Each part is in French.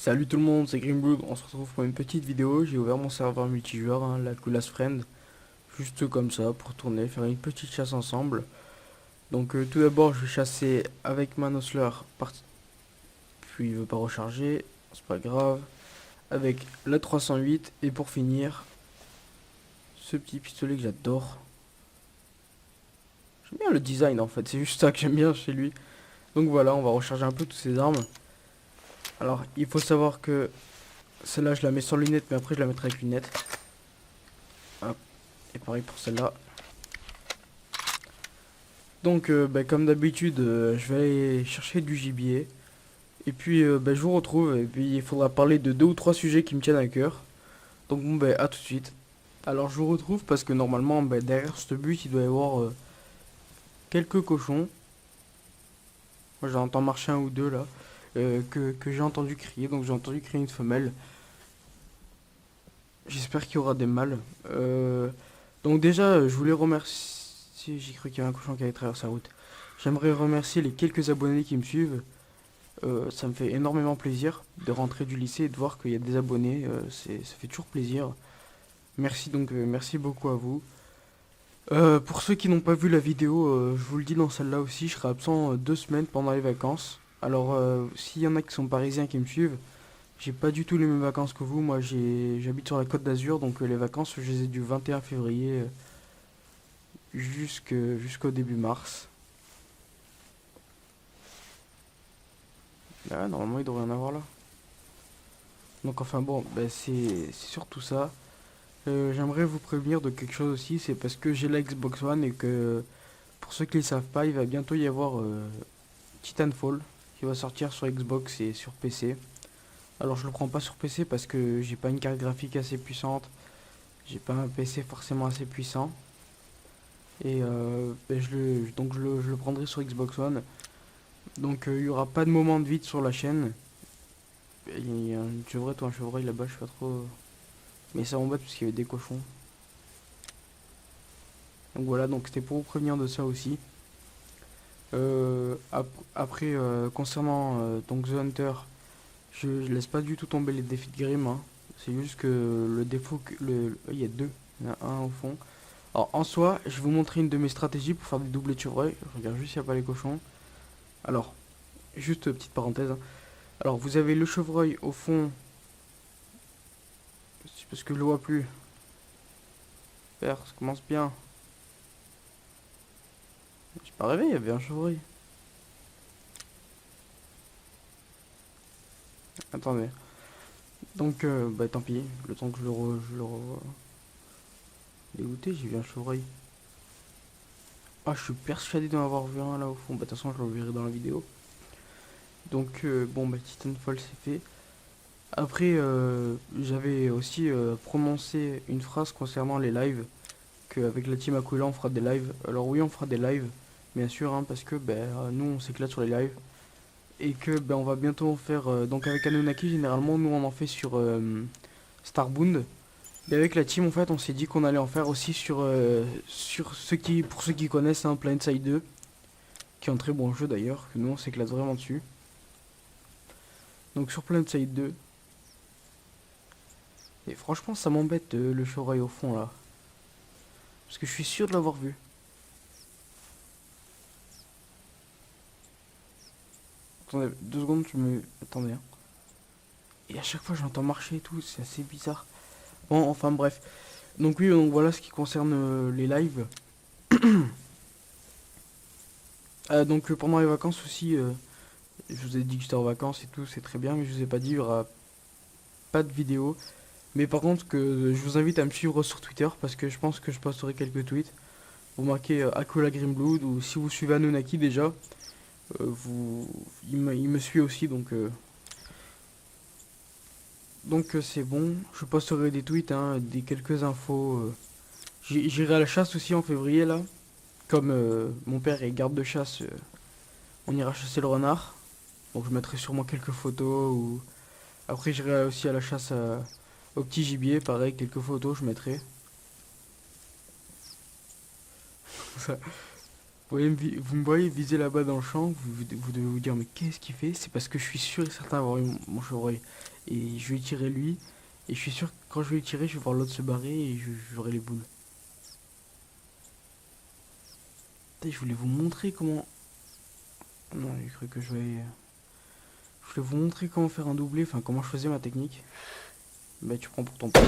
Salut tout le monde, c'est Greenblood, on se retrouve pour une petite vidéo. J'ai ouvert mon serveur multijoueur, la Coolest Friend, juste comme ça, pour tourner, faire une petite chasse ensemble. Donc tout d'abord je vais chasser avec ma Nosler, puis il veut pas recharger, c'est pas grave, avec la 308, et pour finir, ce petit pistolet que j'adore. J'aime bien le design en fait, c'est juste ça que j'aime bien chez lui. Donc voilà, on va recharger un peu toutes ces armes. Alors il faut savoir que celle-là je la mets sans lunettes, mais après je la mettrai avec lunettes. Hop. Et pareil pour celle-là. Donc, comme d'habitude, je vais aller chercher du gibier. Et puis, je vous retrouve. Et puis, il faudra parler de deux ou trois sujets qui me tiennent à cœur. Donc, bon, à tout de suite. Alors, je vous retrouve parce que normalement, derrière ce but, il doit y avoir quelques cochons. Moi, j'entends marcher un ou deux là. Que j'ai entendu crier. Donc, j'ai entendu crier une femelle. J'espère qu'il y aura des mâles. Donc, déjà, je voulais remercier. J'ai cru qu'il y avait un cochon qui allait traverser la route. J'aimerais remercier les quelques abonnés qui me suivent. Ça me fait énormément plaisir de rentrer du lycée et de voir qu'il y a des abonnés. Ça fait toujours plaisir. Merci donc, merci beaucoup à vous. Pour ceux qui n'ont pas vu la vidéo, je vous le dis dans celle-là aussi, je serai absent 2 semaines pendant les vacances. Alors, s'il y en a qui sont parisiens qui me suivent, j'ai pas du tout les mêmes vacances que vous. Moi, j'habite sur la Côte d'Azur, donc les vacances, je les ai du 21 février jusqu'au début mars. Ah, normalement, il devrait y en avoir là. Donc enfin bon, c'est surtout ça. J'aimerais vous prévenir de quelque chose aussi, c'est parce que j'ai la Xbox One et que pour ceux qui ne le savent pas, il va bientôt y avoir Titanfall qui va sortir sur Xbox et sur PC. Alors je le prends pas sur PC parce que j'ai pas une carte graphique assez puissante, j'ai pas un PC forcément assez puissant et je le prendrai sur Xbox One. Donc il y aura pas de moment de vide sur la chaîne. Il y a une chevrette ou un chevreuil là-bas, je sais pas trop. Mais ça m'embête parce qu'il y avait des cochons. Donc voilà, donc c'était pour vous prévenir de ça aussi. Après, concernant donc The Hunter, je laisse pas du tout tomber les défis de Grim, hein. C'est juste que le défaut, il y a deux, il y en a un au fond. Alors en soi, je vais vous montrer une de mes stratégies pour faire des doublés de chevreuil. Je regarde juste s'il n'y a pas les cochons. Alors, juste petite parenthèse, hein. Alors vous avez le chevreuil au fond, c'est parce que je le vois plus. Super, ça commence bien. J'ai pas rêvé, il y avait un chevreuil. Attendez. Donc, tant pis, le temps que je le revois. Dégoûté, j'ai vu un chevreuil. Ah, je suis persuadé d'en avoir vu un là au fond. De toute façon, je le verrai dans la vidéo. Donc, Titanfall, c'est fait. Après, j'avais aussi prononcé une phrase concernant les lives. Qu'avec la team Aquila, on fera des lives. Alors, oui, on fera des lives, bien sûr, hein, parce que nous, on s'éclate sur les lives. Et que on va bientôt en faire. Donc, avec Anunnaki, généralement, nous, on en fait sur Starbound. Et avec la team, en fait, on s'est dit qu'on allait en faire aussi sur pour ceux qui connaissent, hein, Planetside 2, qui est un très bon jeu d'ailleurs, que nous on s'éclate vraiment dessus. Donc sur Planetside 2, et franchement, ça m'embête le chevreuil au fond là, parce que je suis sûr de l'avoir vu. Attendez, 2 secondes, Attendez, hein. Et à chaque fois, j'entends marcher et tout, c'est assez bizarre. Bon, enfin bref. Donc oui, donc voilà ce qui concerne les lives. Pendant les vacances aussi, je vous ai dit que j'étais en vacances et tout, c'est très bien, mais je vous ai pas dit, il y aura pas de vidéo. Mais par contre, que je vous invite à me suivre sur Twitter parce que je pense que je posterai quelques tweets. Vous marquez Aquila Greenblood ou si vous suivez Anunnaki déjà, il me suit aussi donc c'est bon. Je posterai des tweets, hein, des quelques infos. J'irai à la chasse aussi en février là. Comme mon père est garde de chasse, on ira chasser le renard. Donc je mettrai sûrement quelques photos ou après j'irai aussi à la chasse au petit gibier, pareil, quelques photos je mettrai. Vous me voyez viser là-bas dans le champ, vous devez vous dire mais qu'est-ce qu'il fait? C'est parce que je suis sûr et certain d'avoir eu mon chevreuil. et je vais tirer lui. Et je suis sûr que quand je vais tirer, je vais voir l'autre se barrer et j'aurai les boules. Putain, je voulais vous montrer comment... Non, j'ai cru que je vais... Je voulais vous montrer comment faire un doublé, enfin comment je faisais ma technique. Bah tu prends pour ton pote.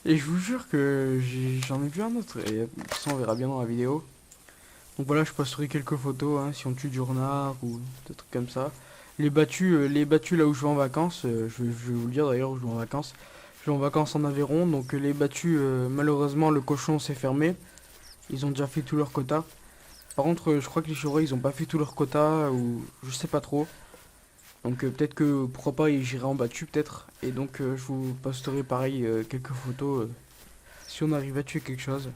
Et je vous jure que j'en ai vu un autre. Et ça on verra bien dans la vidéo. Donc voilà, je posterai quelques photos hein, si on tue du renard ou des trucs comme ça. Les battues là où je vais en vacances, je vais vous le dire d'ailleurs où je vais en vacances. Je vais en vacances en Aveyron, donc les battues, malheureusement le cochon s'est fermé. Ils ont déjà fait tout leur quota. Par contre, je crois que les chevreuils ils ont pas fait tout leur quota ou je sais pas trop. Donc peut-être que pourquoi pas j'irai en battu peut-être. Et donc je vous posterai pareil quelques photos si on arrive à tuer quelque chose.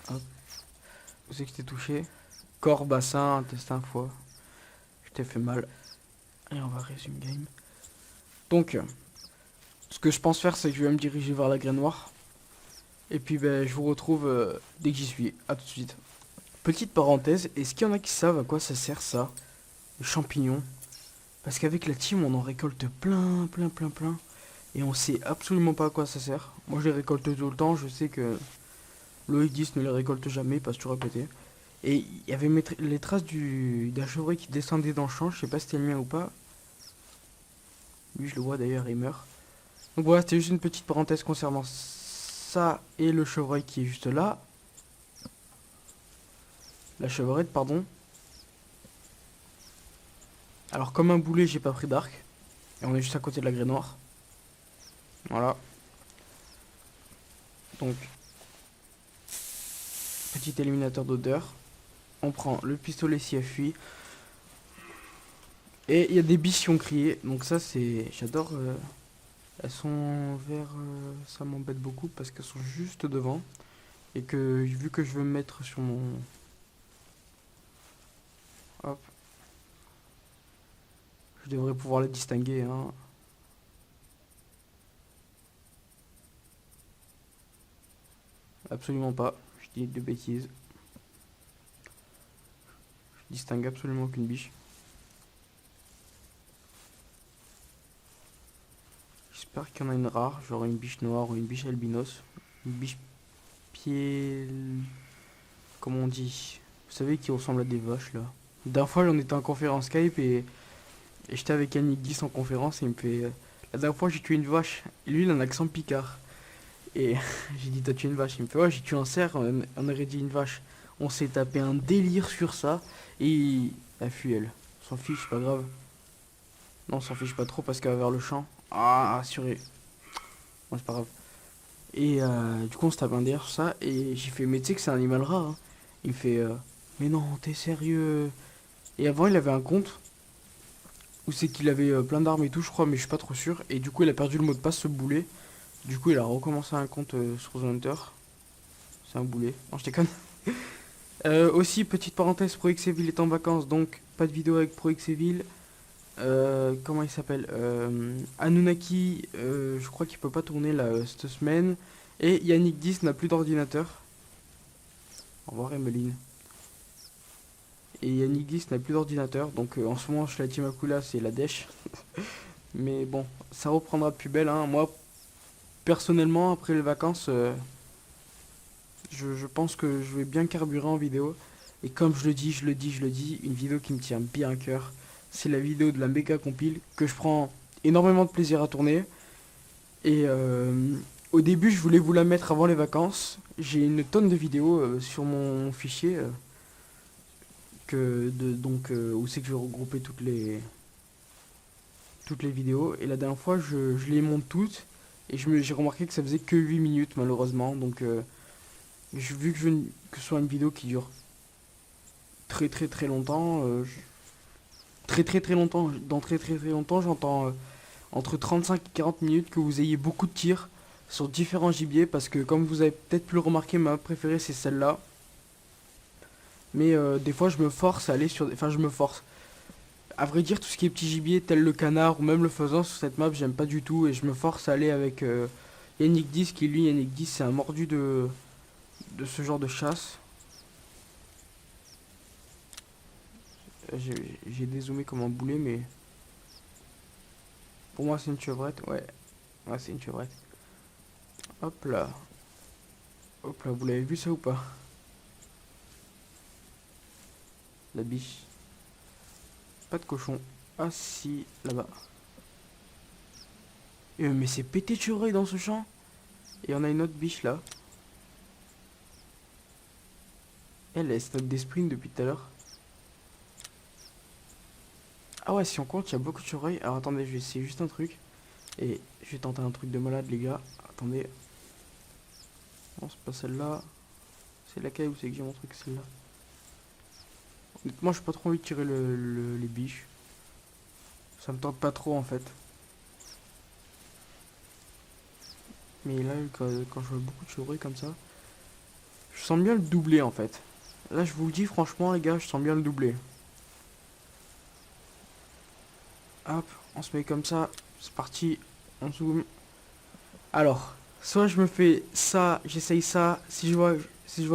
Hop. Où c'est que je t'ai touché? Corps, bassin, intestin, foie. Je t'ai fait mal. Et on va résumer game. Donc, ce que je pense faire, c'est que je vais me diriger vers la graine noire. Et puis, ben, je vous retrouve dès que j'y suis. A tout de suite. Petite parenthèse, est-ce qu'il y en a qui savent à quoi ça sert ça? Les champignons. Parce qu'avec la team, on en récolte plein, plein, plein, plein. Et on sait absolument pas à quoi ça sert. Moi, je les récolte tout le temps. Je sais que Loïc 10 ne les récolte jamais, il passe toujours à côté. Et il y avait les traces d'un chevreuil qui descendait dans le champ. Je sais pas si c'était le mien ou pas. Lui, je le vois d'ailleurs, il meurt. Donc voilà, c'était juste une petite parenthèse concernant ça et le chevreuil qui est juste là. La chevrette, pardon. Alors, comme un boulet, j'ai pas pris d'arc. Et on est juste à côté de la graine noire. Voilà. Donc, petit éliminateur d'odeur. On prend le pistolet si elle fuit. Et il y a des biches qui ont crié. Donc ça, c'est... J'adore... Elles sont vers... ça m'embête beaucoup parce qu'elles sont juste devant. Et que vu que je veux me mettre sur mon... Hop. Je devrais pouvoir les distinguer, hein. Absolument pas. Je dis de bêtises. Je distingue absolument aucune biche. J'espère qu'il y en a une rare, genre une biche noire ou une biche albinos. Une biche pied... Comment on dit? Vous savez qui ressemble à des vaches là. D'un fois j'en étais en conférence Skype et j'étais avec Yannick 10 en conférence et il me fait... la dernière fois j'ai tué une vache. Et lui il a un accent picard. Et j'ai dit t'as tué une vache. Il me fait ouais j'ai tué un cerf, on aurait dit une vache. On s'est tapé un délire sur ça et il a fui elle. On s'en fiche, pas grave. Non on s'en fiche pas trop parce qu'elle va vers le champ. Ah assuré. Bon c'est pas grave. Et du coup on se tape un délire sur ça et j'ai fait mais tu sais que c'est un animal rare hein. Il me fait mais non t'es sérieux. Et avant il avait un compte où c'est qu'il avait plein d'armes et tout je crois mais je suis pas trop sûr. Et du coup il a perdu le mot de passe ce boulet. Du coup il a recommencé un compte sur The Hunter. C'est un boulet. Non je déconne. Aussi petite parenthèse, ProXeville est en vacances donc pas de vidéo avec ProXeville. Comment il s'appelle Anunnaki, je crois qu'il peut pas tourner là cette semaine. Et Yannick 10 n'a plus d'ordinateur. Au revoir Emeline. Et Yannick 10 n'a plus d'ordinateur, donc en ce moment chez la Team Akula c'est la dèche. Mais bon, ça reprendra de plus belle. Hein. Moi, personnellement, après les vacances, je pense que je vais bien carburer en vidéo. Et comme je le dis, une vidéo qui me tient bien à cœur, c'est la vidéo de la méga compile que je prends énormément de plaisir à tourner. Et au début, je voulais vous la mettre avant les vacances. J'ai une tonne de vidéos sur mon fichier où c'est que je vais regrouper toutes les vidéos. Et la dernière fois, je les monte toutes. Et j'ai remarqué que ça faisait que 8 minutes malheureusement. Donc vu que je veux que ce soit une vidéo qui dure très très très longtemps, très très très longtemps, dans très très très longtemps, j'entends entre 35 et 40 minutes que vous ayez beaucoup de tirs sur différents gibiers. Parce que comme vous avez peut-être pu le remarquer, ma préférée c'est celle-là. Mais des fois je me force à aller sur... Enfin je me force. À vrai dire tout ce qui est petit gibier tel le canard ou même le faisan sur cette map j'aime pas du tout. Et je me force à aller avec Yannick 10 qui lui, Yannick 10 c'est un mordu de ce genre de chasse. J'ai dézoomé comme un boulet, mais pour moi c'est une chevrette. Ouais, ouais c'est une chevrette. Hop là. Hop là, vous l'avez vu ça ou pas? La biche. Pas de cochon. Ah si, là-bas. Mais c'est pété de chevreuil dans ce champ. Et on a une autre biche là. Elle stade des sprints depuis tout à l'heure. Ah ouais, si on compte, il y a beaucoup de chevreuils. Alors attendez, je vais essayer juste un truc. Et je vais tenter un truc de malade, les gars. Attendez. Non, c'est pas celle-là. C'est laquelle où c'est que j'ai mon truc, celle-là. Honnêtement, j'ai pas trop envie de tirer les biches. Ça me tente pas trop en fait. Mais là, quand je vois beaucoup de chevreuils comme ça, je sens bien le doubler en fait. Là, je vous le dis franchement, les gars, je sens bien le doubler. Hop, on se met comme ça. C'est parti. On zoome. Alors, soit je me fais ça, j'essaye ça. Si je vois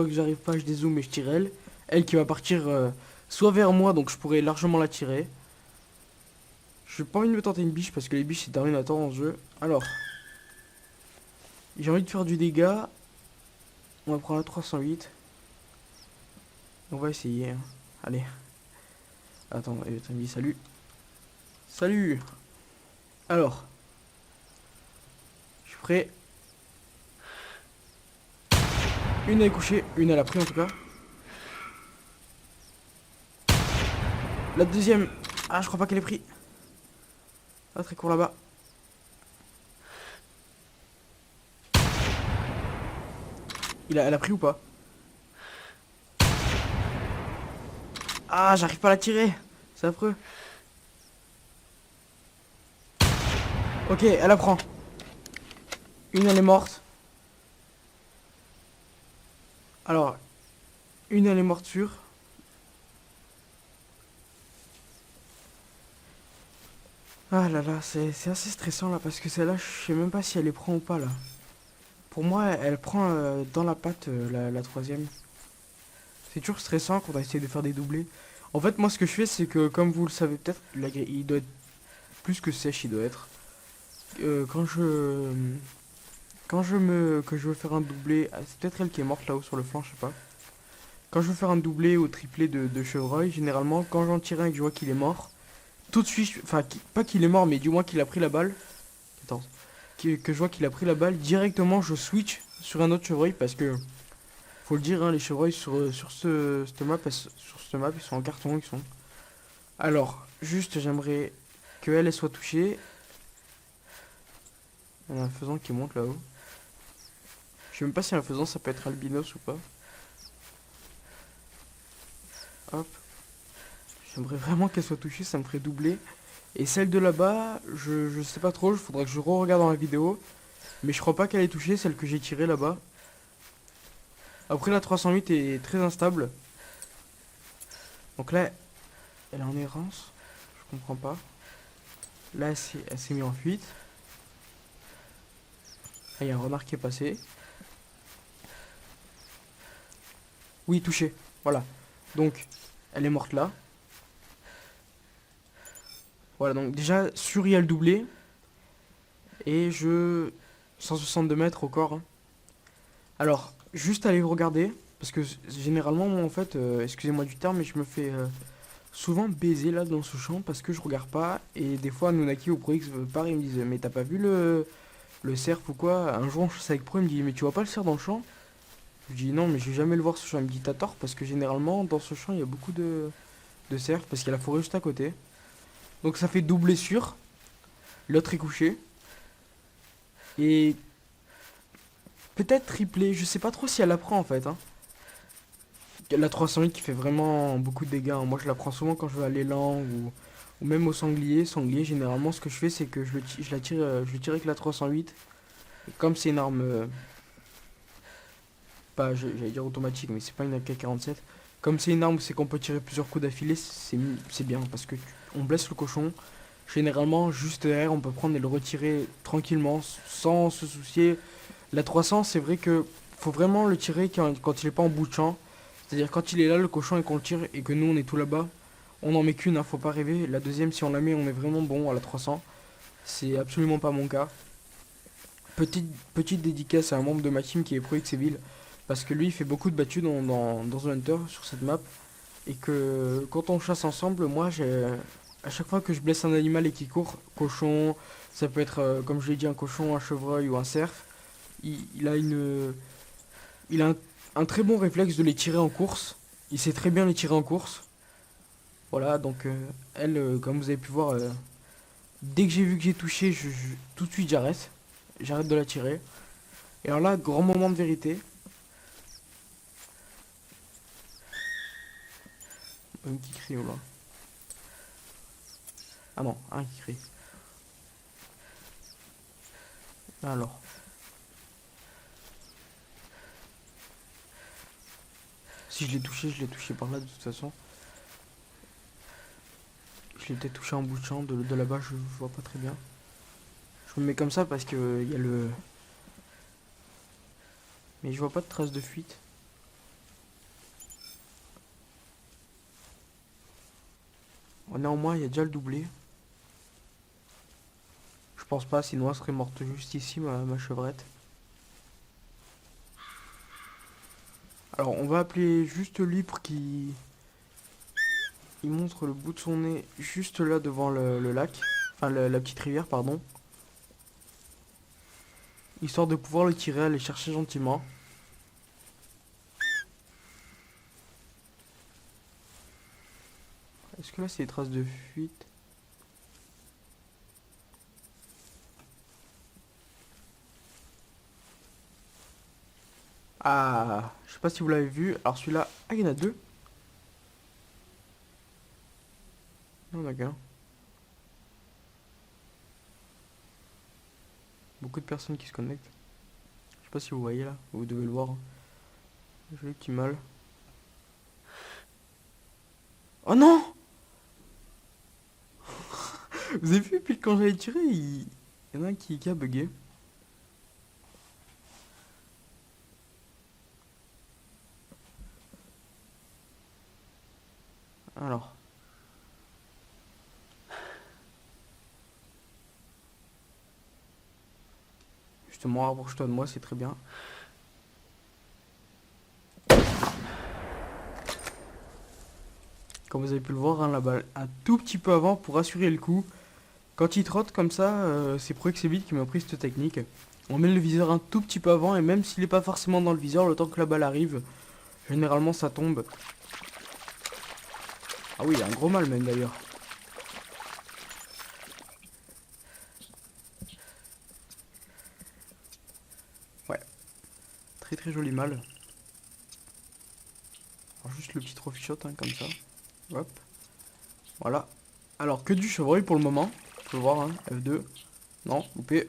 que j'arrive pas, je dézoome et je tire elle. Elle qui va partir soit vers moi, donc je pourrais largement la tirer. Je n'ai pas envie de me tenter une biche parce que les biches c'est Terminator en jeu. Alors, j'ai envie de faire du dégât. On va prendre la 308. On va essayer. Hein. Allez. Attends, il me dit salut. Salut. Alors. Je suis prêt. Une elle est couchée. Une elle a pris en tout cas. La deuxième. Ah, je crois pas qu'elle ait pris. Ah, très court là-bas. Elle a pris ou pas? Ah, j'arrive pas à la tirer. C'est affreux. Ok, elle apprend. Une, elle est morte. Alors, une, elle est morte sûre. Ah là là, c'est assez stressant là parce que celle-là, je sais même pas si elle les prend ou pas là. Pour moi, elle prend dans la patte la troisième. C'est toujours stressant quand on essaie de faire des doublés. En fait, moi, ce que je fais, c'est que, comme vous le savez peut-être, il doit être plus que sèche, il doit être. Que je veux faire un doublé, ah, c'est peut-être elle qui est morte là-haut sur le flanc, je sais pas. Quand je veux faire un doublé ou triplé de chevreuil, généralement, quand j'en tire un et que je vois qu'il est mort, tout de suite, enfin, pas qu'il est mort, mais du moins qu'il a pris la balle. 14. Que je vois qu'il a pris la balle, directement je switch sur un autre chevreuil parce que faut le dire, hein, les chevreuils sur cette map, ils sont en carton, ils sont. Alors, juste j'aimerais que elle soit touchée. Il y a un faisan qui monte là-haut. Je sais même pas si un faisan ça peut être albinos ou pas. Hop. J'aimerais vraiment qu'elle soit touchée, ça me ferait doubler. Et celle de là-bas, je sais pas trop, il faudrait que je re-regarde dans la vidéo. Mais je crois pas qu'elle ait touché, celle que j'ai tirée là-bas. Après la 308 est très instable. Donc là, elle est en errance. Je comprends pas. Là, elle s'est mise en fuite. Là, il y a un renard qui est passé. Oui, touché. Voilà. Donc, elle est morte là. Voilà, donc déjà, sur il y a le doublé. Et 162 mètres au corps. Hein. Alors, juste aller regarder. Parce que généralement, moi, en fait, excusez-moi du terme, mais je me fais souvent baiser là dans ce champ parce que je regarde pas. Et des fois, Nunaki ou ProX, pareil, ils me disent, mais t'as pas vu le cerf ou quoi? Un jour, je suis avec Pro, il me dit, mais tu vois pas le cerf dans le champ? Je dis, non, mais je vais jamais le voir ce champ. Il me dit, t'as tort parce que généralement, dans ce champ, il y a beaucoup de cerfs parce qu'il y a la forêt juste à côté. Donc, ça fait double blessure. L'autre est couché. Et peut-être triplé. Je sais pas trop si elle la prend en fait. Hein. La 308 qui fait vraiment beaucoup de dégâts. Hein. Moi, je la prends souvent quand je vais à l'élan ou même au sanglier. Sanglier, généralement, ce que je fais, c'est que je la tire, je le tire avec la 308. Et comme c'est une arme, pas, j'allais dire automatique, mais c'est pas une AK-47. Comme c'est une arme, c'est qu'on peut tirer plusieurs coups d'affilée, c'est bien parce que on blesse le cochon. Généralement, juste derrière, on peut prendre et le retirer tranquillement, sans se soucier La 300, c'est vrai que faut vraiment le tirer quand il est pas en bout de champ. C'est-à-dire quand il est là, le cochon, et qu'on le tire et que nous on est tout là-bas, on n'en met qu'une, hein, faut pas rêver. La deuxième, si on la met, on est vraiment bon à la 300. C'est absolument pas mon cas. Petite dédicace à un membre de ma team qui est ProXeville. Parce que lui, il fait beaucoup de battues dans The Hunter sur cette map. Et que quand on chasse ensemble, moi, à chaque fois que je blesse un animal et qu'il court, cochon, ça peut être, comme je l'ai dit, un cochon, un chevreuil ou un cerf, il a il a un très bon réflexe de les tirer en course. Il sait très bien les tirer en course. Voilà, donc elle, comme vous avez pu voir, dès que j'ai vu que j'ai touché, tout de suite j'arrête. J'arrête de la tirer. Et alors là, grand moment de vérité. Un qui crie au loin. Ah non, un qui crie. Alors. Si je l'ai touché par là de toute façon. Je l'ai peut-être touché en bout de champ. De là-bas, je vois pas très bien. Je me mets comme ça parce que il y a le... Mais je vois pas de traces de fuite. Oh, néanmoins, il y a déjà le doublé. Je pense pas, sinon elle serait morte juste ici, ma chevrette. Alors, on va appeler juste lui pour qu'il... Il montre le bout de son nez juste là devant le lac. Enfin, la petite rivière, pardon. Histoire de pouvoir le tirer, aller chercher gentiment. Est-ce que là, c'est des traces de fuite? Ah, je sais pas si vous l'avez vu. Alors celui-là... Ah, il y en a deux. Non, d'accord. Beaucoup de personnes qui se connectent. Je sais pas si vous voyez là. Vous devez le voir, hein. J'ai le petit mal. Oh non! Vous avez vu, puis quand j'avais tiré, il y en a un qui a bugué. Alors. Justement, rapproche-toi de moi, c'est très bien. Comme vous avez pu le voir, hein, la balle un tout petit peu avant pour assurer le coup. Quand il trotte comme ça, c'est ProXeville qui m'a pris cette technique. On met le viseur un tout petit peu avant et même s'il n'est pas forcément dans le viseur, le temps que la balle arrive, généralement ça tombe. Ah oui, il y a un gros mal même d'ailleurs. Ouais, très très joli mal. Alors juste le petit trophy shot, hein, comme ça. Hop. Voilà. Alors que du chevreuil pour le moment. Tu peux voir, hein, F2. Non, loupé.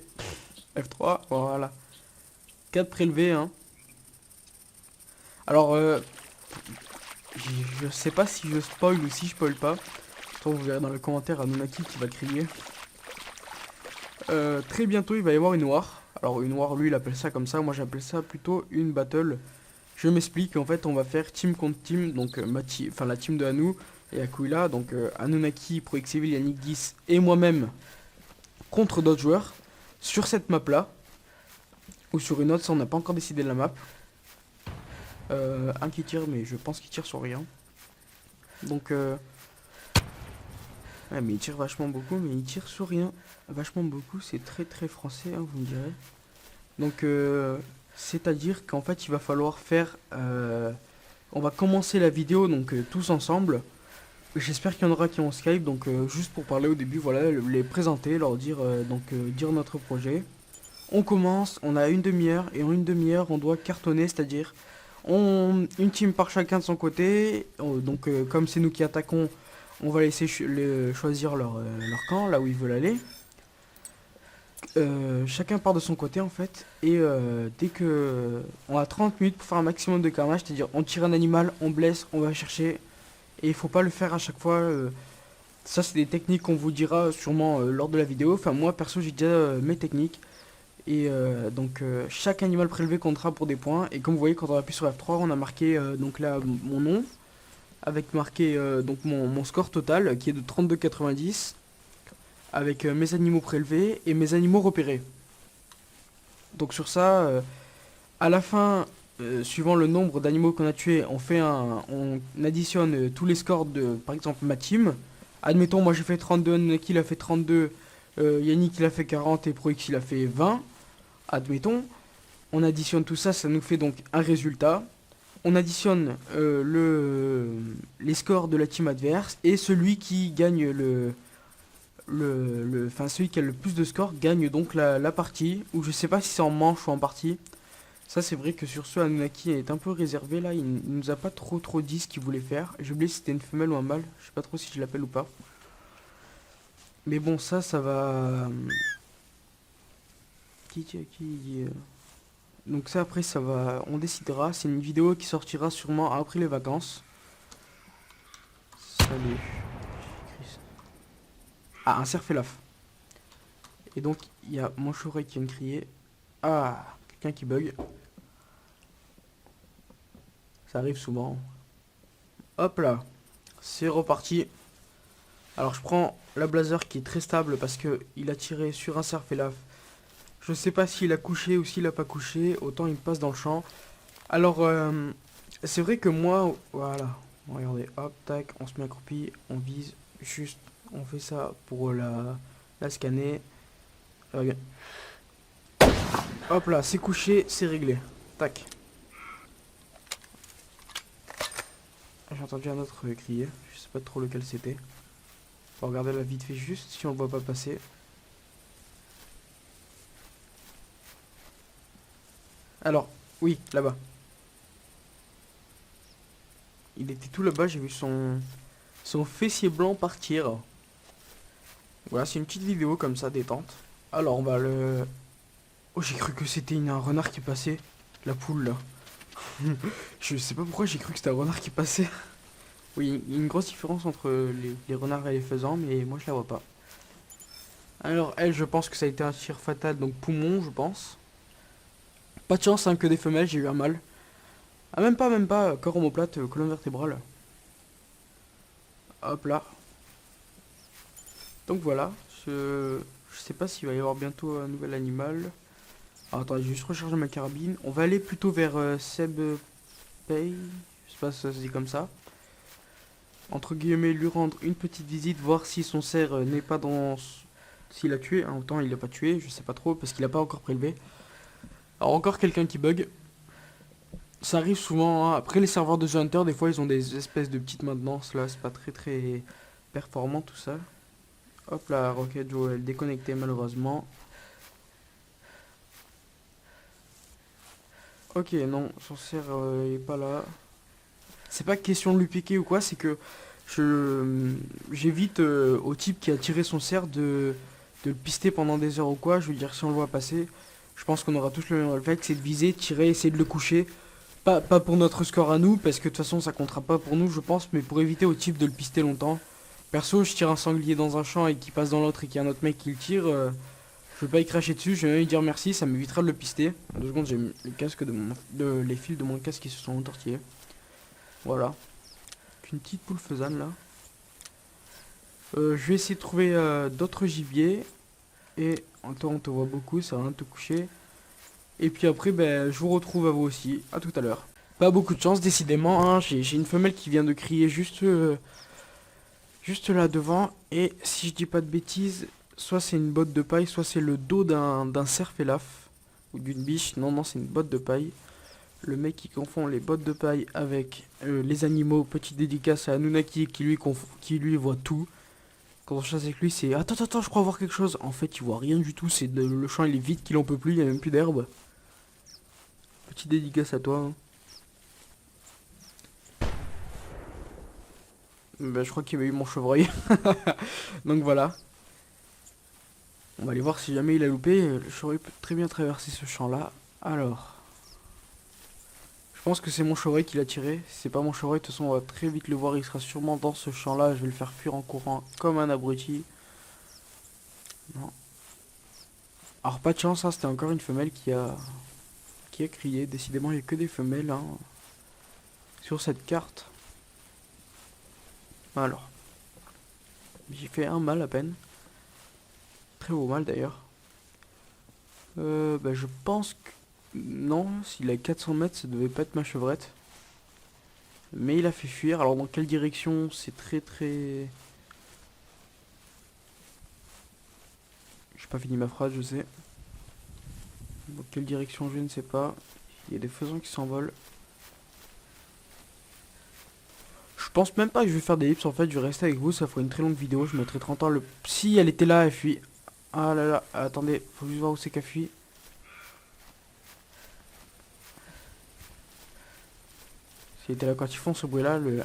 F3, voilà. 4 prélevés, hein. Alors, je sais pas si je spoil ou si je spoil pas. Vous verrez dans le commentaire Anunnaki qui va crier. Très bientôt, il va y avoir une war. Alors, une war, lui, il appelle ça comme ça. Moi, j'appelle ça plutôt une battle. Je m'explique. En fait, on va faire team contre team. Donc, enfin, la team de Anu et Aquila. Donc, Anunnaki, ProXeville, Yannick 10 et moi-même contre d'autres joueurs sur cette map-là. Ou sur une autre, ça, on n'a pas encore décidé de la map. Un qui tire, mais je pense qu'il tire sur rien. Donc, ouais, mais il tire vachement beaucoup, mais il tire sur rien. Vachement beaucoup, c'est très très français, hein, vous me direz. Donc, c'est-à-dire qu'en fait, il va falloir faire... on va commencer la vidéo, donc tous ensemble. J'espère qu'il y en aura qui ont Skype, donc juste pour parler au début, voilà, les présenter, leur dire, dire notre projet. On commence, on a une demi-heure, et en une demi-heure, on doit cartonner, c'est-à-dire... une team par chacun de son côté. Donc comme c'est nous qui attaquons, on va laisser choisir leur camp, là où ils veulent aller. Chacun part de son côté en fait. Et dès que on a 30 minutes pour faire un maximum de carnage, c'est-à-dire on tire un animal, on blesse, on va chercher. Et il faut pas le faire à chaque fois. Ça c'est des techniques qu'on vous dira sûrement lors de la vidéo. Enfin moi perso j'ai déjà mes techniques. Et donc chaque animal prélevé comptera pour des points. Et comme vous voyez, quand on appuie sur F3, on a marqué donc là mon nom, avec marqué donc mon score total qui est de 32,90, avec mes animaux prélevés et mes animaux repérés. Donc sur ça, à la fin, suivant le nombre d'animaux qu'on a tués, on additionne tous les scores de, par exemple, ma team. Admettons, moi j'ai fait 32, Anunnaki il a fait 32, Yannick il a fait 40 et ProX il a fait 20. Admettons, on additionne tout ça, ça nous fait donc un résultat. On additionne les scores de la team adverse et celui qui gagne enfin celui qui a le plus de scores gagne donc la partie. Ou je sais pas si c'est en manche ou en partie. Ça c'est vrai que sur ce Anunnaki est un peu réservé là, il nous a pas trop dit ce qu'il voulait faire. J'ai oublié si c'était une femelle ou un mâle, je sais pas trop si je l'appelle ou pas. Mais bon ça va... Donc ça après ça va... On décidera, c'est une vidéo qui sortira sûrement après les vacances. Salut. Ah, un cerf-elaf. Et donc il y a mon chevreuil qui vient de crier. Ah, quelqu'un qui bug. Ça arrive souvent. Hop là, c'est reparti. Alors je prends la blazer qui est très stable parce que il a tiré sur un cerf-elaf. Je sais pas s'il a couché ou s'il a pas couché, autant il me passe dans le champ. Alors c'est vrai que moi, voilà, regardez, hop, tac, on se met accroupi, on vise, juste, on fait ça pour la scanner. Regarde. Hop là, c'est couché, c'est réglé. Tac. J'ai entendu un autre crier, je sais pas trop lequel c'était. On va regarder la vite fait juste si on le voit pas passer. Alors, oui, là-bas. Il était tout là-bas, j'ai vu son fessier blanc partir. Voilà, c'est une petite vidéo comme ça, détente. Alors, on va le... Oh, j'ai cru que c'était un renard qui passait. La poule, là. Je sais pas pourquoi j'ai cru que c'était un renard qui passait. Oui, il y a une grosse différence entre les renards et les faisans, mais moi je la vois pas. Alors, elle, je pense que ça a été un tir fatal, donc poumon, je pense. Pas de chance, hein, que des femelles, j'ai eu un mal. Ah, même pas, corps omoplate, colonne vertébrale. Hop là. Donc voilà, je sais pas s'il va y avoir bientôt un nouvel animal. Alors, attendez, je vais juste recharger ma carabine. On va aller plutôt vers Seb Pay. Je sais pas si ça se dit comme ça. Entre guillemets, lui rendre une petite visite, voir si son cerf n'est pas dans... S'il a tué, hein, autant il l'a pas tué, je sais pas trop, parce qu'il a pas encore prélevé. Alors encore quelqu'un qui bug. Ça arrive souvent, hein. Après les serveurs de The Hunter, des fois ils ont des espèces de petites maintenances, là, c'est pas très performant tout ça. Hop là, Rocket Joe, elle déconnectée malheureusement. Ok, non, son cerf il est pas là. C'est pas question de lui piquer ou quoi, c'est que j'évite au type qui a tiré son cerf de le pister pendant des heures ou quoi. Je veux dire, si on le voit passer, je pense qu'on aura tous le même réflexe, c'est de viser, tirer, essayer de le coucher. Pas pour notre score à nous, parce que de toute façon ça comptera pas pour nous, je pense, mais pour éviter au type de le pister longtemps. Perso, je tire un sanglier dans un champ et qu'il passe dans l'autre et qu'il y a un autre mec qui le tire, je vais pas y cracher dessus, je vais même lui dire merci, ça m'évitera de le pister. En 2 secondes, j'ai mis le casque les fils de mon casque qui se sont entortillés. Voilà. Une petite poule faisane là. Je vais essayer de trouver d'autres gibiers. Et toi on te voit beaucoup, ça va rien te coucher. Et puis après, ben, je vous retrouve à vous aussi. À tout à l'heure. Pas beaucoup de chance, décidément. Hein. J'ai une femelle qui vient de crier juste là devant. Et si je dis pas de bêtises, soit c'est une botte de paille, soit c'est le dos d'un cerf-elaf. Ou d'une biche. Non, non, c'est une botte de paille. Le mec qui confond les bottes de paille avec les animaux, petite dédicace à Anunnaki qui lui voit tout. Quand on chasse avec lui, c'est attends, je crois voir quelque chose. En fait, il voit rien du tout. Le champ il est vide, qu'il en peut plus, il y a même plus d'herbe. Petite dédicace à toi. Hein. Ben, je crois qu'il y avait eu mon chevreuil. Donc voilà. On va aller voir si jamais il a loupé. Le chevreuil peut très bien traverser ce champ-là. Alors. Je pense que c'est mon chevreuil qui l'a tiré. Si c'est pas mon chevreuil, de toute façon, on va très vite le voir. Il sera sûrement dans ce champ-là. Je vais le faire fuir en courant comme un abruti. Non. Alors pas de chance, hein, c'était encore une femelle qui a crié. Décidément, il n'y a que des femelles hein, sur cette carte. Alors, j'ai fait un mâle à peine. Très beau mâle d'ailleurs. Bah, je pense que... Non, s'il a 400 mètres, ça devait pas être ma chevrette. Mais il a fait fuir. Alors dans quelle direction? C'est très très... J'ai pas fini ma phrase, je sais. Dans quelle direction je ne sais pas. Il y a des faisans qui s'envolent. Je pense même pas que je vais faire des hips en fait. Je vais rester avec vous. Ça fera une très longue vidéo. Je mettrai 30 ans. Si elle était là, elle fuit. Ah là là, attendez. Faut juste voir où c'est qu'elle fuit. Si elle était là quand ils font ce bruit là, le...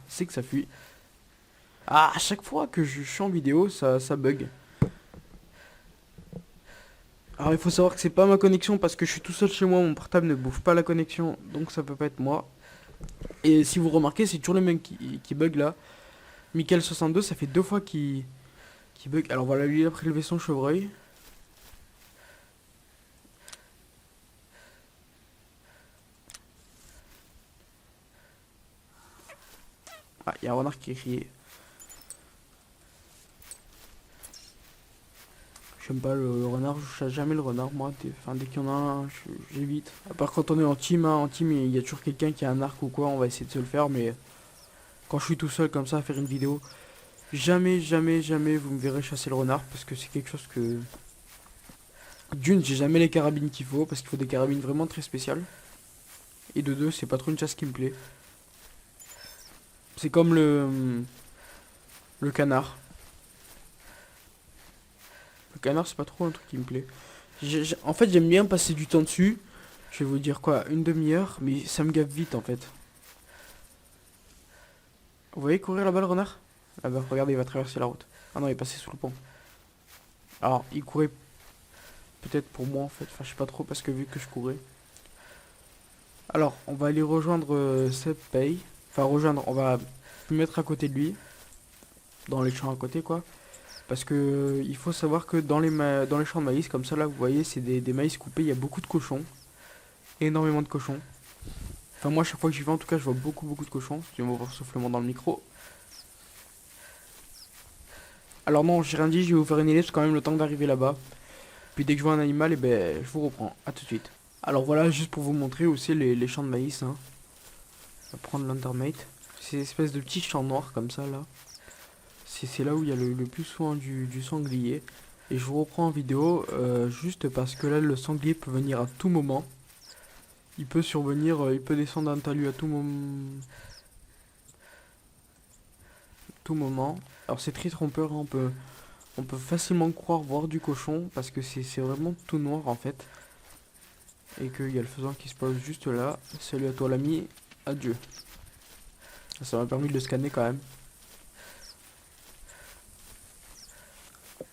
c'est que ça fuit. Ah, à chaque fois que je suis en vidéo, ça bug. Alors il faut savoir que c'est pas ma connexion parce que je suis tout seul chez moi, mon portable ne bouffe pas la connexion, donc ça peut pas être moi. Et si vous remarquez, c'est toujours le même qui bug là. Michael62, ça fait 2 fois qu'il bug. Alors voilà, lui il a prélevé son chevreuil. Ah, il y a un renard qui a crié. J'aime pas le renard, je chasse jamais le renard moi. Enfin, dès qu'il y en a un, j'évite. À part quand on est en team, hein, en team il y a toujours quelqu'un qui a un arc ou quoi, on va essayer de se le faire, mais quand je suis tout seul comme ça à faire une vidéo, jamais, jamais, jamais vous me verrez chasser le renard parce que c'est quelque chose que... D'une, j'ai jamais les carabines qu'il faut parce qu'il faut des carabines vraiment très spéciales. Et de deux, c'est pas trop une chasse qui me plaît. C'est comme le canard. Le canard, c'est pas trop un truc qui me plaît. En fait, j'aime bien passer du temps dessus. Je vais vous dire quoi, une demi-heure, mais ça me gave vite en fait. Vous voyez courir là-bas le renard? Là-bas, regardez, il va traverser la route. Ah non, il est passé sous le pont. Alors, il courait peut-être pour moi en fait. Enfin, je sais pas trop parce que vu que je courais. Alors, on va aller rejoindre Seb Pay. Enfin, rejoindre, on va se mettre à côté de lui. Dans les champs à côté, quoi. Parce que il faut savoir que dans les champs de maïs, comme ça, là, vous voyez, c'est des maïs coupés. Il y a beaucoup de cochons. Énormément de cochons. Enfin, moi, chaque fois que j'y vais, en tout cas, je vois beaucoup, beaucoup de cochons. Je vais m'ouvrir le soufflement dans le micro. Alors, non, j'ai rien dit, je vais vous faire une ellipse quand même le temps d'arriver là-bas. Puis dès que je vois un animal, et ben, je vous reprends. À tout de suite. Alors voilà, juste pour vous montrer aussi les champs de maïs. Hein. On va prendre l'Undermate. C'est une espèce de petit champ noir comme ça là. C'est là où il y a le plus souvent du sanglier. Et je vous reprends en vidéo juste parce que là le sanglier peut venir à tout moment. Il peut survenir, il peut descendre d'un talus à tout moment. Alors c'est très trompeur, hein, on peut facilement croire voir du cochon parce que c'est vraiment tout noir en fait. Et qu'il y a le faisan qui se pose juste là. Salut à toi l'ami, adieu. Ça m'a permis de le scanner quand même.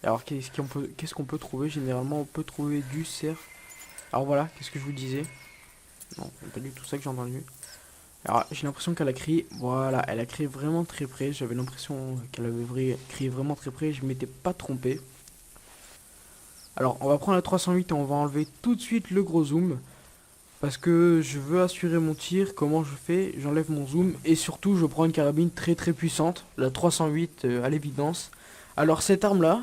Alors qu'est-ce qu'on peut trouver? Généralement on peut trouver du cerf. Alors voilà, qu'est-ce que je vous disais? Non, c'est pas du tout ça que j'ai entendu. Alors j'ai l'impression qu'elle a crié, voilà, elle a crié vraiment très près. J'avais l'impression qu'elle avait crié vraiment très près, je m'étais pas trompé. Alors on va prendre la 308 et on va enlever tout de suite le gros zoom. Parce que je veux assurer mon tir. Comment je fais? J'enlève mon zoom et surtout je prends une carabine très très puissante, la 308 à l'évidence. Alors cette arme là,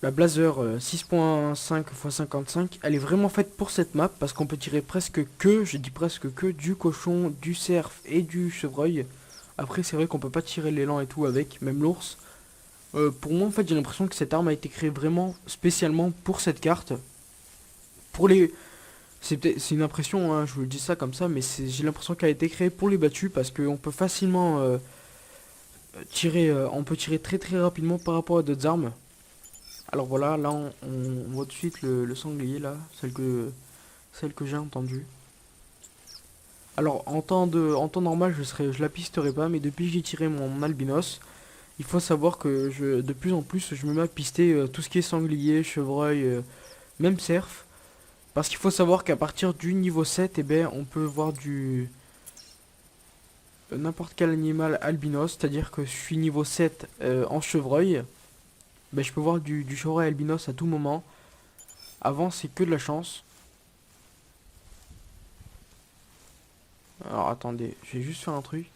la Blazer 6.5 x 55, elle est vraiment faite pour cette map parce qu'on peut tirer presque que, je dis presque que, du cochon, du cerf et du chevreuil. Après c'est vrai qu'on peut pas tirer l'élan et tout avec, même l'ours. Pour moi en fait j'ai l'impression que cette arme a été créée vraiment spécialement pour cette carte. Pour les... C'est une impression, hein, je vous le dis ça comme ça, mais j'ai l'impression qu'elle a été créée pour les battus parce qu'on peut facilement tirer, on peut tirer très très rapidement par rapport à d'autres armes. Alors voilà, là on voit tout de suite le sanglier là, celle que j'ai entendue. Alors en en temps normal je la pisterai pas, mais depuis que j'ai tiré mon albinos, il faut savoir que de plus en plus je me mets à pister tout ce qui est sanglier, chevreuil, même cerf. Parce qu'il faut savoir qu'à partir du niveau 7, eh ben, on peut voir du n'importe quel animal albinos, c'est-à-dire que je suis niveau 7 en chevreuil. ben, je peux voir du chevreuil albinos à tout moment. Avant, c'est que de la chance. Alors attendez, je vais juste faire un truc.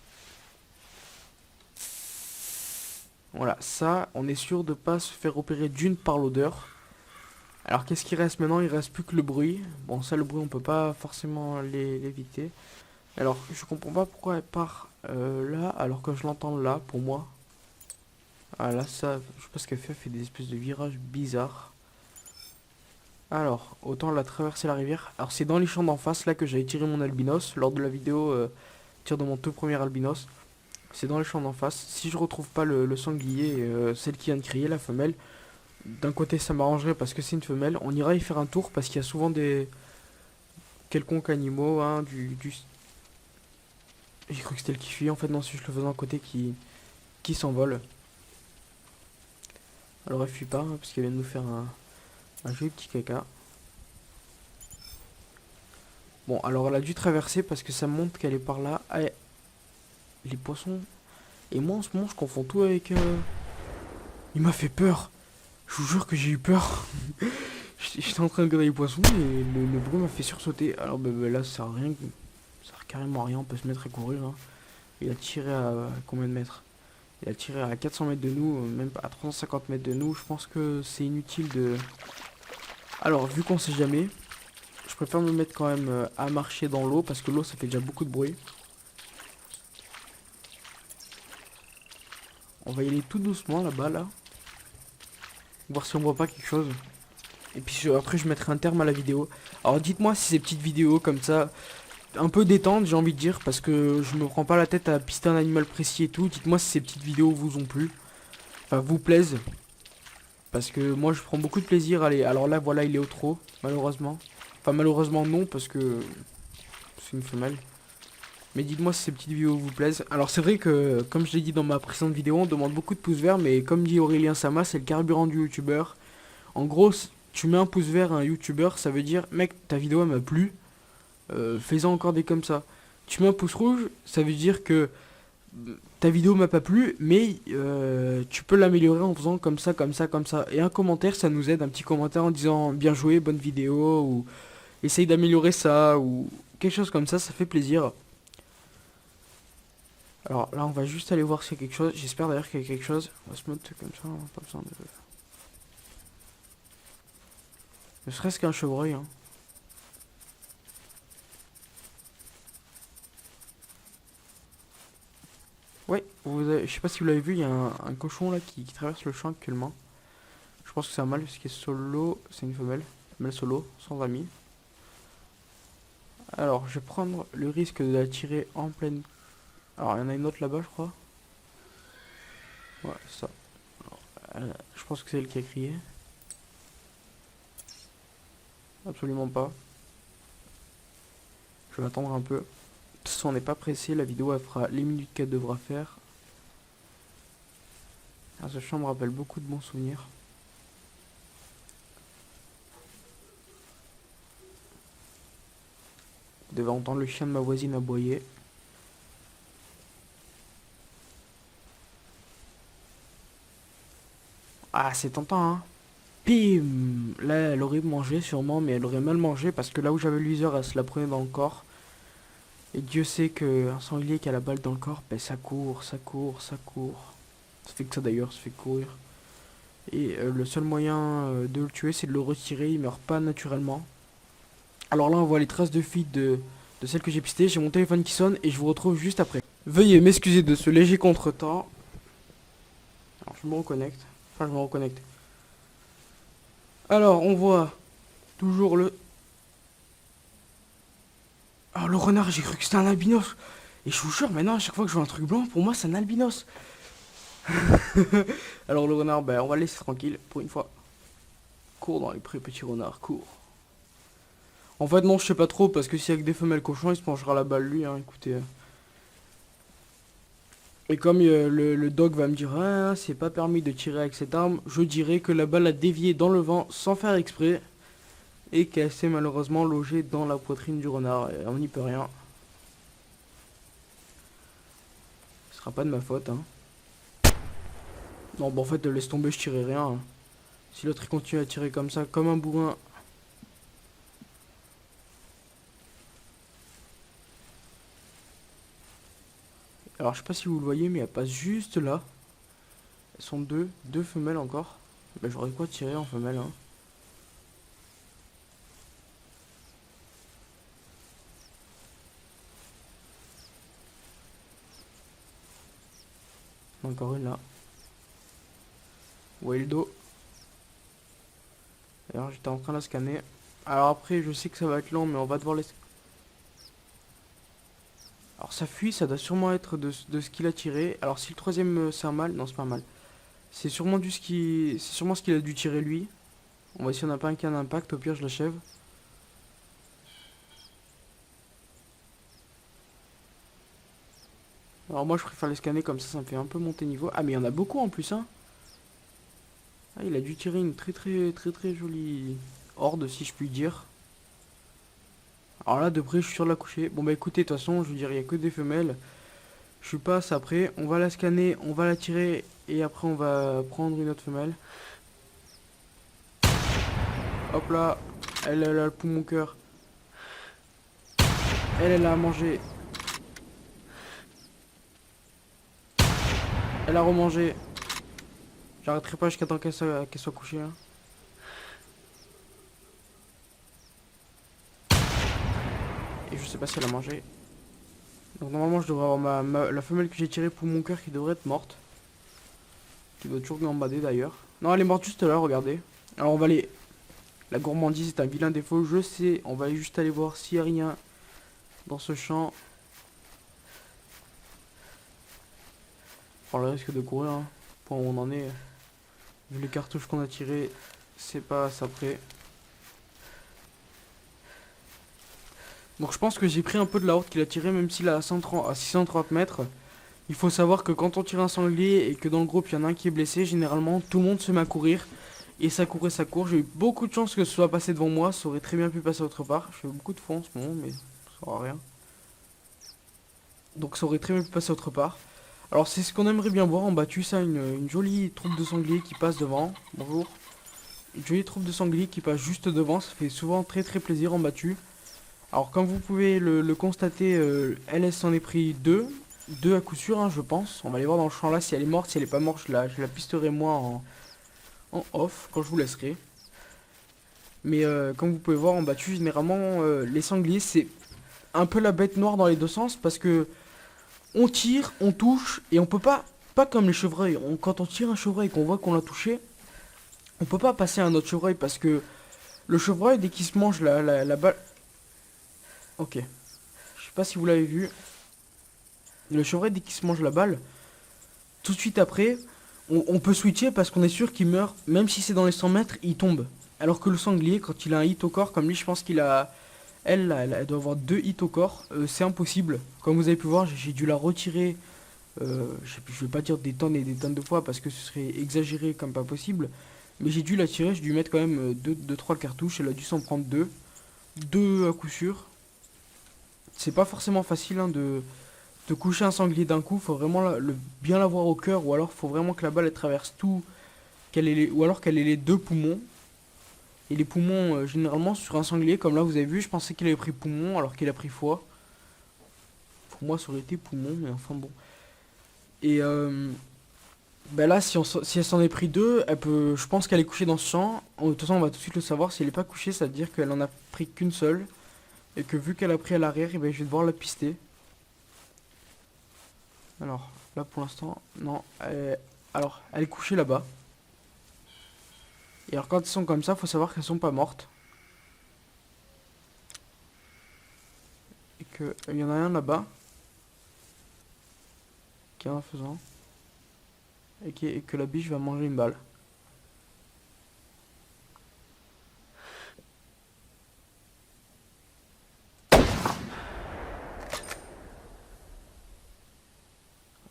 Voilà, ça, on est sûr de pas se faire repérer d'une par l'odeur. Alors qu'est-ce qui reste maintenant? Il reste plus que le bruit. Bon, ça, le bruit, on peut pas forcément l'éviter. Alors, je comprends pas pourquoi elle part là, alors que je l'entends là, pour moi. Ah là, ça, je sais pas ce qu'elle fait, elle fait des espèces de virages bizarres. Alors, autant la traverser la rivière. Alors, c'est dans les champs d'en face, là, que j'avais tiré mon albinos, lors de la vidéo tir de mon tout premier albinos. C'est dans les champs d'en face. Si je retrouve pas le sanglier, celle qui vient de crier, la femelle, d'un côté ça m'arrangerait parce que c'est une femelle. On ira y faire un tour parce qu'il y a souvent des quelconques animaux, hein, J'ai cru que c'était le qui fuit, en fait non, si je le faisais d'un côté qui s'envole. Alors elle fuit pas, hein, parce qu'elle vient de nous faire un joli petit caca. Bon, alors elle a dû traverser parce que ça montre qu'elle est par là. Ah, les poissons. Et moi en ce moment je confonds tout avec... Il m'a fait peur. Je vous jure que j'ai eu peur. J'étais en train de regarder les poissons et le bruit m'a fait sursauter. Alors là ça sert à rien. Ça sert carrément à rien. On peut se mettre à courir. Hein. Il a tiré à combien de mètres? Il a tiré à 400 mètres de nous. Même pas à 350 mètres de nous. Je pense que c'est inutile de... Alors vu qu'on sait jamais. Je préfère me mettre quand même à marcher dans l'eau. Parce que l'eau ça fait déjà beaucoup de bruit. On va y aller tout doucement là-bas là. Voir si on voit pas quelque chose. Et puis après je mettrai un terme à la vidéo. Alors dites-moi si ces petites vidéos comme ça, un peu détente j'ai envie de dire, parce que je me prends pas la tête à pister un animal précis et tout. Dites-moi si ces petites vidéos vous ont plu, enfin vous plaisent. Parce que moi je prends beaucoup de plaisir à aller. Alors là voilà il est au trot, malheureusement. Enfin malheureusement non parce que c'est une femelle. Mais dites-moi si ces petites vidéos vous plaisent. Alors c'est vrai que comme je l'ai dit dans ma précédente vidéo, on demande beaucoup de pouces verts, mais comme dit Aurélien Sama, c'est le carburant du youtubeur. En gros, tu mets un pouce vert à un youtubeur, ça veut dire mec ta vidéo elle m'a plu. Fais-en encore des comme ça. Tu mets un pouce rouge, ça veut dire que ta vidéo m'a pas plu, mais tu peux l'améliorer en faisant comme ça, comme ça, comme ça. Et un commentaire, ça nous aide, un petit commentaire en disant bien joué, bonne vidéo, ou essaye d'améliorer ça, ou quelque chose comme ça fait plaisir. Alors là, on va juste aller voir s'il y a quelque chose. J'espère d'ailleurs qu'il y a quelque chose. On va se mettre comme ça, on n'a pas besoin de... Ne serait-ce qu'un chevreuil, hein. Ouais, je sais pas si vous l'avez vu, il y a un cochon là qui traverse le champ actuellement. Je pense que c'est un mâle parce qu'il est solo, c'est une femelle. Femelle solo, sans amis. Alors, je vais prendre le risque de la tirer en pleine... Alors, il y en a une autre là-bas, je crois. Ouais, c'est ça. Je pense que c'est elle qui a crié. Absolument pas. Je vais attendre un peu. De toute façon, on n'est pas pressé. La vidéo, elle fera les minutes qu'elle devra faire. Ah, ce champ me rappelle beaucoup de bons souvenirs. Vous devez entendre le chien de ma voisine aboyer. Ah, c'est tentant, hein. Bim! Là, elle aurait mangé sûrement, mais elle aurait mal mangé parce que là où j'avais le viseur, elle se la prenait dans le corps. Et Dieu sait qu'un sanglier qui a la balle dans le corps, ben ça court, ça court, ça court. Ça fait que ça d'ailleurs, ça fait courir. Et le seul moyen de le tuer, c'est de le retirer, il meurt pas naturellement. Alors là, on voit les traces de feed de celle que j'ai pistée. J'ai mon téléphone qui sonne et je vous retrouve juste après. Veuillez m'excuser de ce léger contretemps. Alors je me reconnecte. Enfin, je me reconnecte. Alors, on voit toujours le... Ah, le renard, j'ai cru que c'était un albinos. Et je vous jure, maintenant, à chaque fois que je vois un truc blanc, pour moi, c'est un albinos. Alors, le renard, ben, on va le laisser tranquille pour une fois. Cours dans les prés, petit renard, cours. En fait, non, je sais pas trop, parce que s'il y a que des femelles cochons, il se mangera la balle, lui, hein, écoutez. Et comme le dog va me dire, ah, c'est pas permis de tirer avec cette arme, je dirais que la balle a dévié dans le vent sans faire exprès. Et qu'elle s'est malheureusement logée dans la poitrine du renard. Et on n'y peut rien. Ce sera pas de ma faute, hein. Non, bah en fait, laisse tomber, je tirais rien, hein. Si l'autre il continue à tirer comme ça, comme un bourrin. Alors, je sais pas si vous le voyez, mais elle passe juste là. Elles sont deux femelles encore. Bah, j'aurais quoi tirer en femelle, hein. Encore une là. Wildo. Alors, j'étais en train de la scanner. Alors après, je sais que ça va être long, mais on va devoir les... Alors ça fuit, ça doit sûrement être de ce qu'il a tiré. Alors si le troisième c'est un mâle, non c'est pas un mâle. C'est sûrement c'est sûrement ce qu'il a dû tirer lui. On va essayer, on n'a pas un cas d'impact, au pire je l'achève. Alors moi je préfère les scanner comme ça me fait un peu monter niveau. Ah mais il y en a beaucoup en plus, hein. Ah, il a dû tirer une très jolie horde, si je puis dire. Alors là de près je suis sûr de la coucher. Bon bah écoutez, de toute façon je veux dire il n'y a que des femelles. Je suis pas après, on va la scanner, on va la tirer et après on va prendre une autre femelle. Hop là, elle a le poumon cœur. Elle a à manger. Elle a remangé. J'arrêterai pas jusqu'à temps qu'elle soit couchée, hein. Et je sais pas si elle a mangé. Donc normalement je devrais avoir la femelle que j'ai tirée pour mon cœur qui devrait être morte. Qui doit toujours gambader d'ailleurs. Non, elle est morte juste là, regardez. Alors on va aller... La gourmandise est un vilain défaut, je sais. On va juste aller voir s'il n'y a rien dans ce champ. Enfin, le risque de courir, hein. Pour où on en est. Vu les cartouches qu'on a tirées, c'est pas ça près. Donc je pense que j'ai pris un peu de la horde qu'il a tiré, même s'il est à 630 mètres. Il faut savoir que quand on tire un sanglier et que dans le groupe il y en a un qui est blessé, généralement tout le monde se met à courir. Et ça court et ça court. J'ai eu beaucoup de chance que ce soit passé devant moi, ça aurait très bien pu passer autre part. Je fais beaucoup de fond en ce moment, mais ça sera rien. Donc ça aurait très bien pu passer autre part. Alors c'est ce qu'on aimerait bien voir en battu, ça, une jolie troupe de sangliers qui passe devant. Bonjour. Une jolie troupe de sangliers qui passe juste devant, ça fait souvent très plaisir en battu. Alors comme vous pouvez le constater, LS s'en est pris deux à coup sûr, hein, je pense. On va aller voir dans le champ là si elle est morte, si elle est pas morte, je la pisterai moi en off quand je vous laisserai. Mais comme vous pouvez voir en battu, généralement les sangliers c'est un peu la bête noire dans les deux sens parce que on tire, on touche et on peut pas comme les chevreuils. Quand on tire un chevreuil et qu'on voit qu'on l'a touché, on peut pas passer à un autre chevreuil parce que le chevreuil dès qu'il se mange la balle... Ok, je sais pas si vous l'avez vu. Le chevreuil dès qu'il se mange la balle, tout de suite après, on peut switcher parce qu'on est sûr qu'il meurt. Même si c'est dans les 100 mètres, il tombe. Alors que le sanglier, quand il a un hit au corps, comme lui je pense qu'il a... Elle doit avoir 2 hits au corps, c'est impossible. Comme vous avez pu voir, j'ai dû la retirer, je vais pas dire des tonnes et des tonnes de fois parce que ce serait exagéré comme pas possible. Mais j'ai dû la tirer, j'ai dû mettre quand même 2-3 cartouches, elle a dû s'en prendre 2. 2 à coup sûr. C'est pas forcément facile, hein, de coucher un sanglier d'un coup, faut vraiment bien l'avoir au cœur, ou alors faut vraiment que la balle elle traverse tout, ou alors qu'elle ait les 2 poumons. Et les poumons, généralement sur un sanglier, comme là vous avez vu, je pensais qu'il avait pris poumon alors qu'il a pris foie. Pour moi ça aurait été poumon, mais enfin bon. Et ben là, si elle s'en est pris 2, je pense qu'elle est couchée dans ce champ. De toute façon, on va tout de suite le savoir. Si elle n'est pas couchée, ça veut dire qu'elle en a pris qu'une seule. Et que vu qu'elle a pris à l'arrière, et ben, je vais devoir la pister. Alors, là pour l'instant, non. Alors, elle est couchée là-bas. Et alors, quand elles sont comme ça, faut savoir qu'elles sont pas mortes. Et qu'il y en a un là-bas. Qui est un faisant. Et que la biche va manger une balle.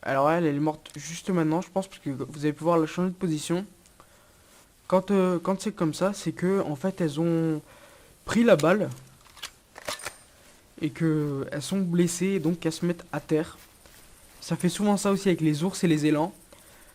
Alors elle est morte juste maintenant, je pense, parce que vous avez pu voir, elle a changé de position. Quand c'est comme ça, c'est que en fait elles ont pris la balle et que elles sont blessées et donc qu'elles se mettent à terre. Ça fait souvent ça aussi avec les ours et les élans.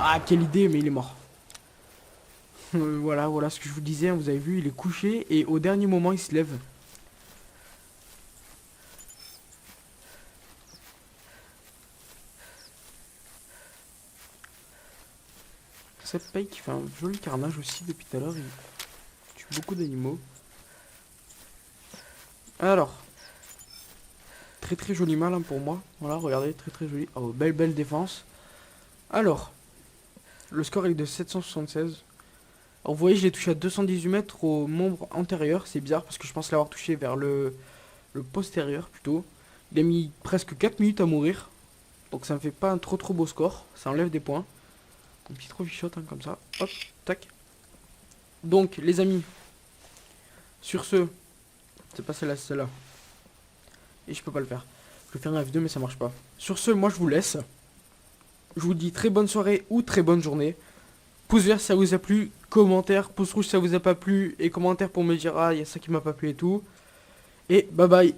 Ah, quelle idée, mais il est mort. Voilà ce que je vous disais, hein, vous avez vu, il est couché et au dernier moment il se lève. Cette paille qui fait un joli carnage aussi depuis tout à l'heure, il tue beaucoup d'animaux. Alors, très joli mal hein, pour moi. Voilà, regardez, très joli. Oh, belle défense. Alors, le score est de 776. Alors vous voyez, je l'ai touché à 218 mètres au membre antérieur. C'est bizarre parce que je pense l'avoir touché vers le postérieur plutôt. Il a mis presque 4 minutes à mourir. Donc ça me fait pas un trop beau score. Ça enlève des points. Un petit trophy shot hein, comme ça. Hop, tac. Donc les amis, sur ce, c'est pas celle-là, c'est celle-là. Et je peux pas le faire. Je vais faire un F2 mais ça marche pas. Sur ce, moi je vous laisse. Je vous dis très bonne soirée ou très bonne journée. Pouce vert si ça vous a plu, commentaire, pouce rouge si ça vous a pas plu, et commentaire pour me dire ah il y a ça qui m'a pas plu et tout. Et bye bye.